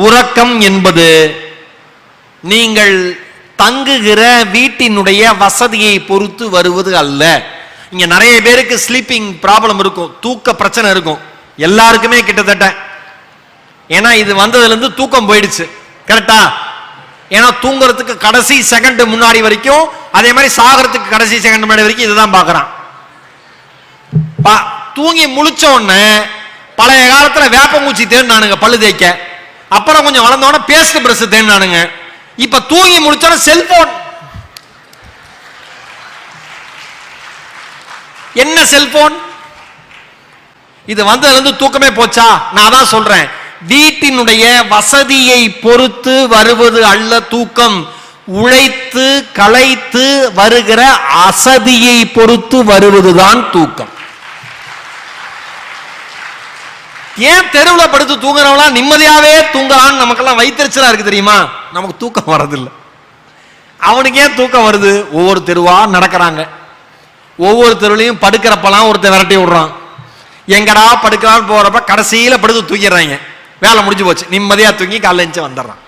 உறக்கம் என்பது நீங்கள் தங்குகிற வீட்டினுடைய வசதியை பொறுத்து வருவது அல்ல. இங்க நிறைய பேருக்கு ஸ்லீப்பிங் ப்ராப்ளம் இருக்கும், தூக்க பிரச்சனை இருக்கும், எல்லாருக்குமே கிட்டத்தட்ட. ஏன்னா இது வந்ததுல இருந்து தூக்கம் போயிடுச்சு, கரெக்டா? ஏன்னா தூங்குறதுக்கு கடைசி செகண்ட் முன்னாடி வரைக்கும், அதே மாதிரி சாகிறதுக்கு கடைசி செகண்ட் முன்னாடி வரைக்கும் இதுதான் பாக்குறான். தூங்கி முழிச்ச உடனே பழைய காலத்துல வேப்பங்கூச்சி தேடினானுங்க பல்லு தேய்க்க, அப்புறம் கொஞ்சம் வளர்ந்தோட பேஸ்ட் பிரஷ் தேடினானுங்க. இப்ப தூங்கி முடிச்சோட செல்போன். என்ன செல்போன்? இது வந்ததுல இருந்து தூக்கமே போச்சா? நான் அதான் சொல்றேன், வீட்டினுடைய வசதியை பொறுத்து வருவது அல்ல தூக்கம், உழைத்து களைத்து வருகிற அசதியை பொறுத்து வருவதுதான் தூக்கம். ஏன் தெருவில் படுத்து தூங்குறவங்களா நிம்மதியாவே தூங்கலான்னு நமக்கெல்லாம் வைத்தறிச்சலா இருக்கு தெரியுமா? நமக்கு தூக்கம் வரதில்லை. அவனுக்கு ஏன் தூக்கம் வருது? ஒவ்வொரு தெருவா நடக்கிறாங்க, ஒவ்வொரு தெருவிலையும் படுக்கிறப்பெல்லாம் ஒருத்தர் விரட்டி விடுறான். எங்கடா படுக்கலான்னு போறப்ப கடைசியில படுத்து தூக்கிடுறாங்க. வேலை முடிஞ்சு போச்சு, நிம்மதியா தூங்கி காலைல எழுந்து வந்துடுறான்.